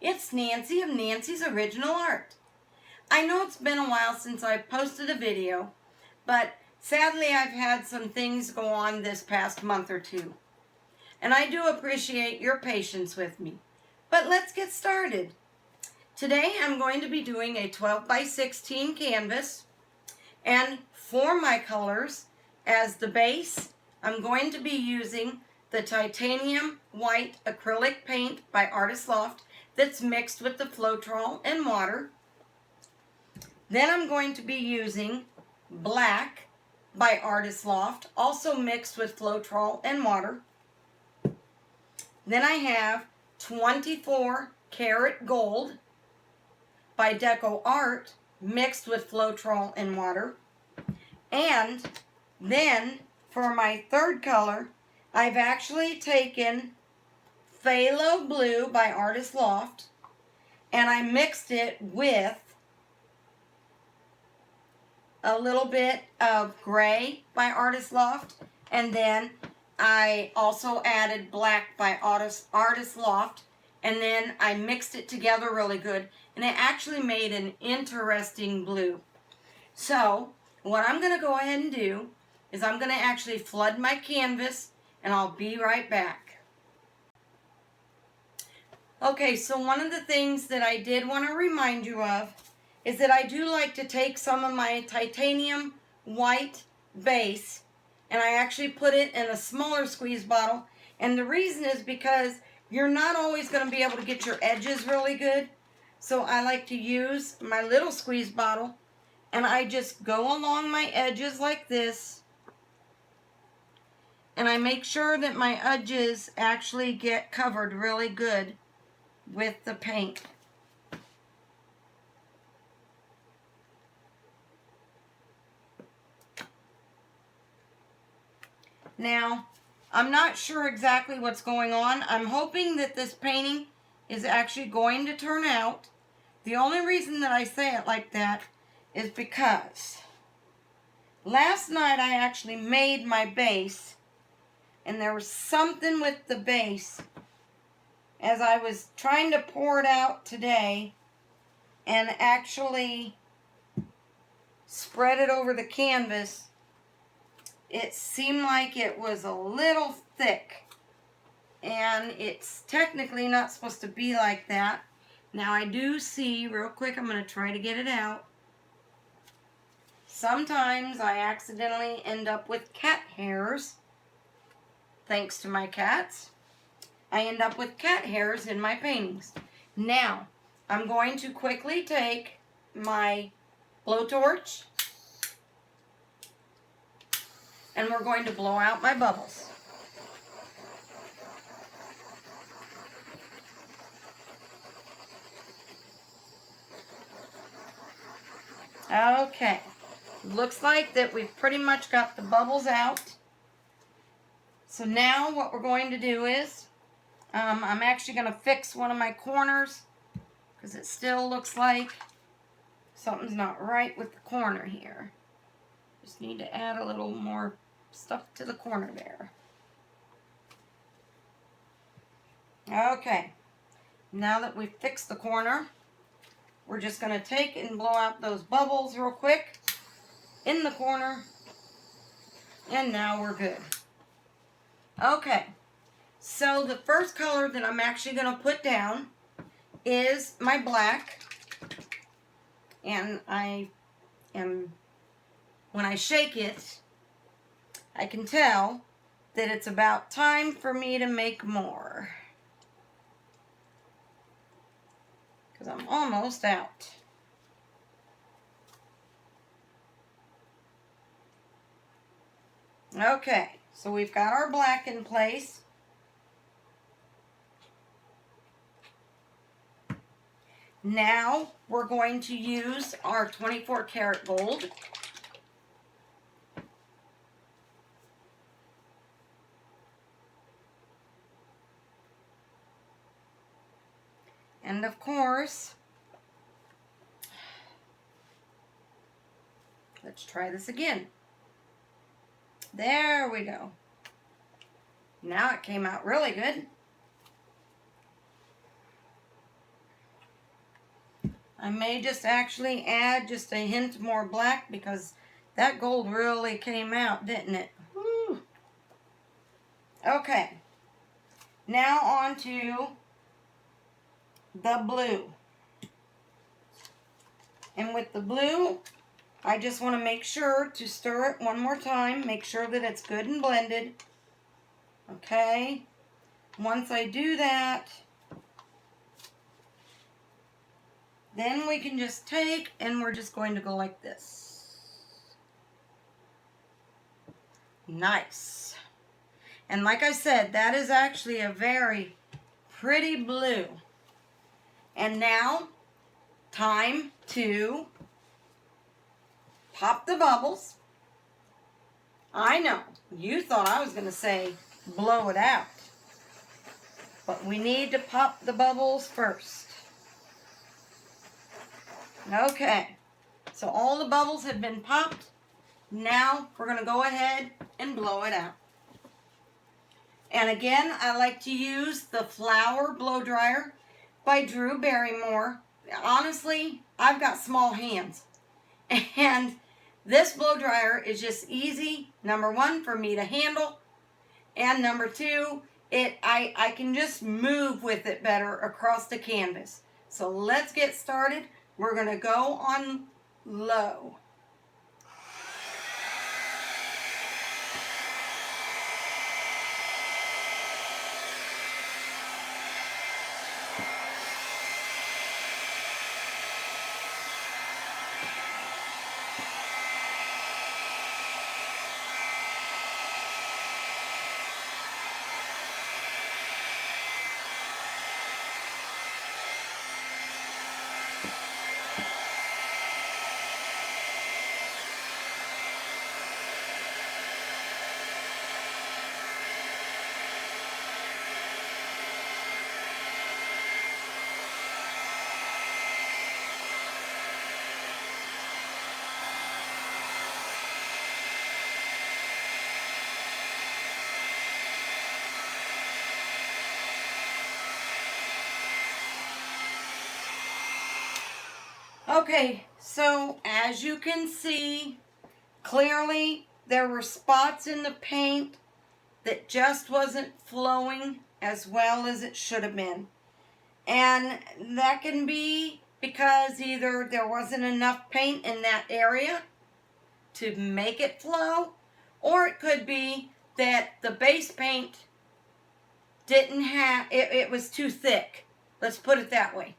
It's Nancy of Nancy's Original Art. I know it's been a while since I posted a video, but sadly I've had some things go on this past month or two. And I do appreciate your patience with me. But let's get started. Today I'm going to be doing a 12 by 16 canvas, and for my colors as the base I'm going to be using the titanium white acrylic paint by Artist Loft that's mixed with the Floetrol and water. Then I'm going to be using black by Artist Loft, also mixed with Floetrol and water. Then I have 24 karat gold by Deco Art, mixed with Floetrol and water. And then for my third color, I've actually taken Phthalo Blue by Artist Loft, and I mixed it with a little bit of gray by Artist Loft, and then I also added black by Artist Loft, and then I mixed it together really good, and it actually made an interesting blue. So what I'm going to go ahead and do is I'm going to actually flood my canvas, and I'll be right back. Okay, so one of the things that I did want to remind you of is that I do like to take some of my titanium white base and I actually put it in a smaller squeeze bottle, and the reason is because you're not always going to be able to get your edges really good. So I like to use my little squeeze bottle, and I just go along my edges like this, and I make sure that my edges actually get covered really good with the paint. Now, I'm not sure exactly what's going on. I'm hoping that this painting is actually going to turn out. The only reason that I say it like that is because last night I actually made my base, and there was something with the base as I was trying to pour it out today and actually spread it over the canvas. It seemed like it was a little thick, and it's technically not supposed to be like that. Now I do see, real quick, I'm going to try to get it out. Sometimes I accidentally end up with cat hairs. Thanks to my cats, I end up with cat hairs in my paintings. Now, I'm going to quickly take my blowtorch, and we're going to blow out my bubbles. Okay, looks like that we've pretty much got the bubbles out. So now what we're going to do is, I'm actually going to fix one of my corners because it still looks like something's not right with the corner here. Just need to add a little more stuff to the corner there. Okay, now that we've fixed the corner, we're just going to take and blow out those bubbles real quick in the corner, and now we're good. Okay, so the first color that I'm actually going to put down is my black, and when I shake it, I can tell that it's about time for me to make more, because I'm almost out. Okay, so we've got our black in place. Now we're going to use our 24 karat gold. And of course, let's try this again. There we go. Now it came out really good. I may just actually add just a hint more black because that gold really came out, didn't it? Woo. Okay. Now on to the blue. And with the blue, I just want to make sure to stir it one more time. Make sure that it's good and blended. Okay. Once I do that, then we can just take and we're just going to go like this. Nice. And like I said, that is actually a very pretty blue. And now, time to pop the bubbles. I know, you thought I was going to say blow it out. But we need to pop the bubbles first. Okay, so all the bubbles have been popped. Now we're going to go ahead and blow it out. And again, I like to use the Flower Blow Dryer by Drew Barrymore. Honestly, I've got small hands. And this blow dryer is just easy, number one, for me to handle. And number two, I can just move with it better across the canvas. So let's get started. We're going to go on low. Okay, so as you can see, clearly there were spots in the paint that just wasn't flowing as well as it should have been. And that can be because either there wasn't enough paint in that area to make it flow, or it could be that the base paint didn't have, it was too thick. Let's put it that way.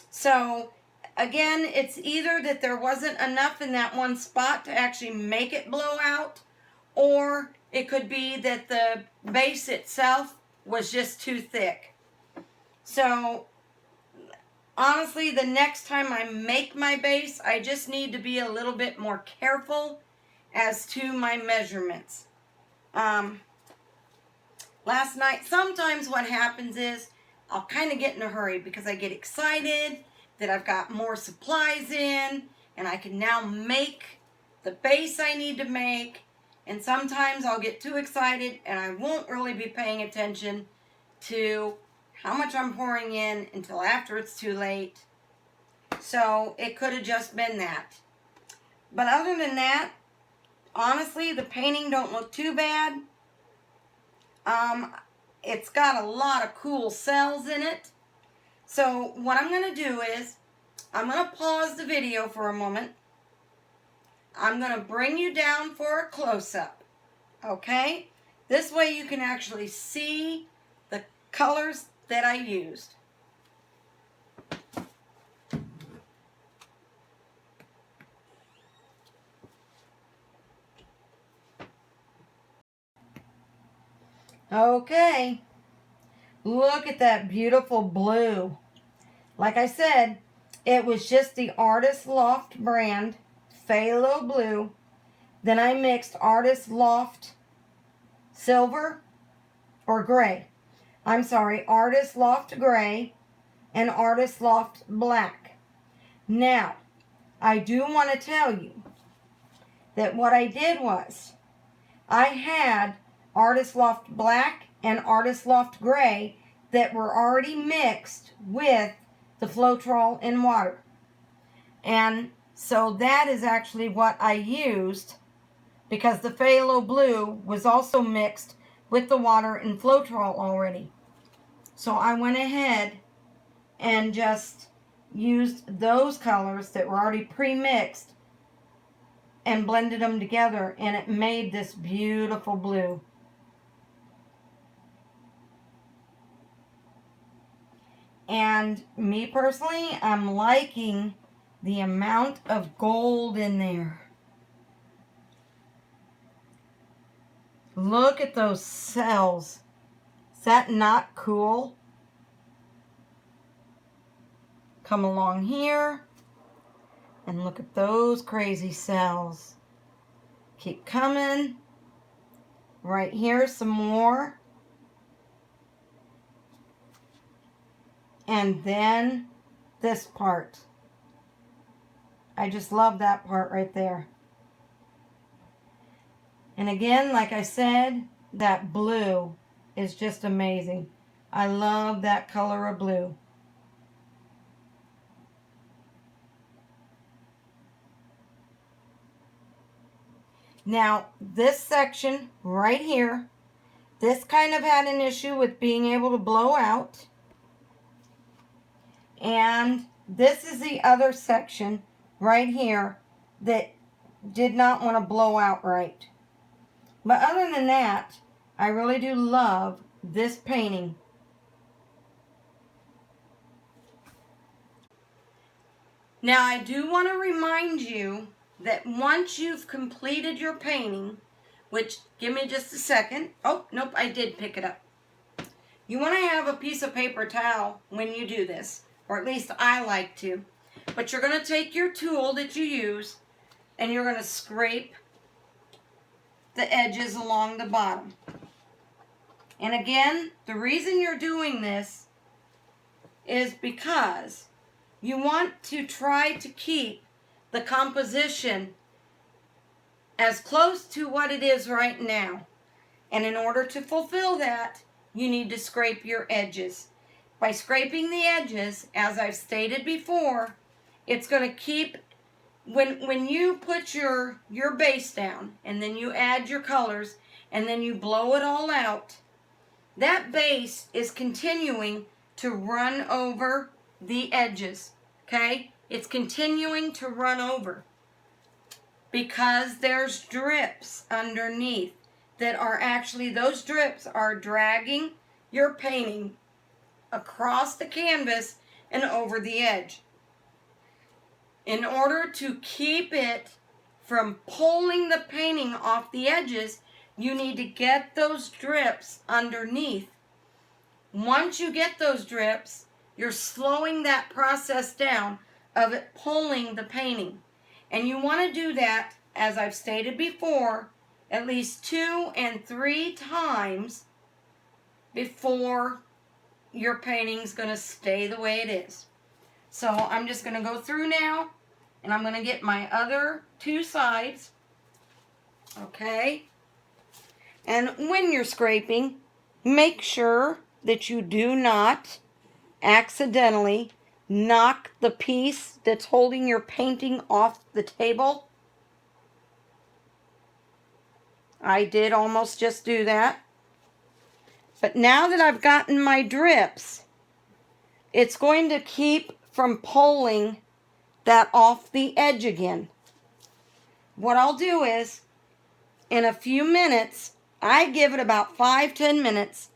So again, it's either that there wasn't enough in that one spot to actually make it blow out, or it could be that the base itself was just too thick. So honestly, the next time I make my base, I just need to be a little bit more careful as to my measurements. Last night, sometimes what happens is I'll kind of get in a hurry because I get excited that I've got more supplies in and I can now make the base I need to make. And sometimes I'll get too excited and I won't really be paying attention to how much I'm pouring in until after it's too late. So it could have just been that. But other than that, honestly, the painting don't look too bad. It's got a lot of cool cells in it. So what I'm going to do is, I'm going to pause the video for a moment. I'm going to bring you down for a close-up. Okay? This way you can actually see the colors that I used. Okay, look at that beautiful blue. Like I said, it was just the Artist Loft brand, Phthalo Blue. Then I mixed Artist Loft Silver or Gray. I'm sorry, Artist Loft Gray and Artist Loft Black. Now, I do want to tell you that what I did was I had Artist Loft Black and Artist Loft Gray that were already mixed with the Floetrol in water. And so that is actually what I used, because the phthalo blue was also mixed with the water in Floetrol already. So I went ahead and just used those colors that were already pre-mixed and blended them together, and it made this beautiful blue. And me personally, I'm liking the amount of gold in there. Look at those cells. Is that not cool? Come along here and look at those crazy cells. Keep coming. Right here, some more. And then this part. I just love that part right there. And again, like I said, that blue is just amazing. I love that color of blue. Now, this section right here, this kind of had an issue with being able to blow out. And this is the other section right here that did not want to blow out right. But other than that, I really do love this painting. Now, I do want to remind you that once you've completed your painting, which, give me just a second. Oh, nope, I did pick it up. You want to have a piece of paper towel when you do this, or at least I like to. But you're going to take your tool that you use, and you're going to scrape the edges along the bottom. And again, the reason you're doing this is because you want to try to keep the composition as close to what it is right now. And in order to fulfill that, you need to scrape your edges. By scraping the edges, as I've stated before, it's going to keep, when you put your base down and then you add your colors and then you blow it all out, that base is continuing to run over the edges, okay? It's continuing to run over because there's drips underneath that are actually, those drips are dragging your painting across the canvas and over the edge. In order to keep it from pulling the painting off the edges, you need to get those drips underneath. Once you get those drips, you're slowing that process down of it pulling the painting. And you want to do that, as I've stated before, at least 2 and 3 times before your painting's going to stay the way it is. So I'm just going to go through now, and I'm going to get my other 2 sides. Okay? And when you're scraping, make sure that you do not accidentally knock the piece that's holding your painting off the table. I did almost just do that. But now that I've gotten my drips, it's going to keep from pulling that off the edge again. What I'll do is, in a few minutes, I give it about 5-10 minutes,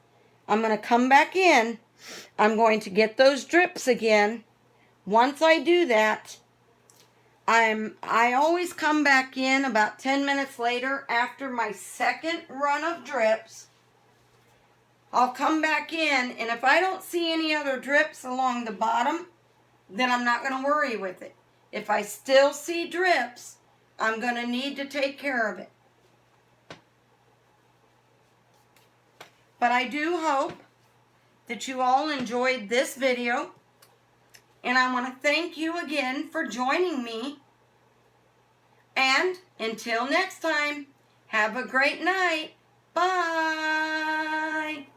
I'm going to come back in. I'm going to get those drips again. Once I do that, I always come back in about 10 minutes later after my second run of drips. I'll come back in, and if I don't see any other drips along the bottom, then I'm not going to worry with it. If I still see drips, I'm going to need to take care of it. But I do hope that you all enjoyed this video. And I want to thank you again for joining me. And until next time, have a great night. Bye.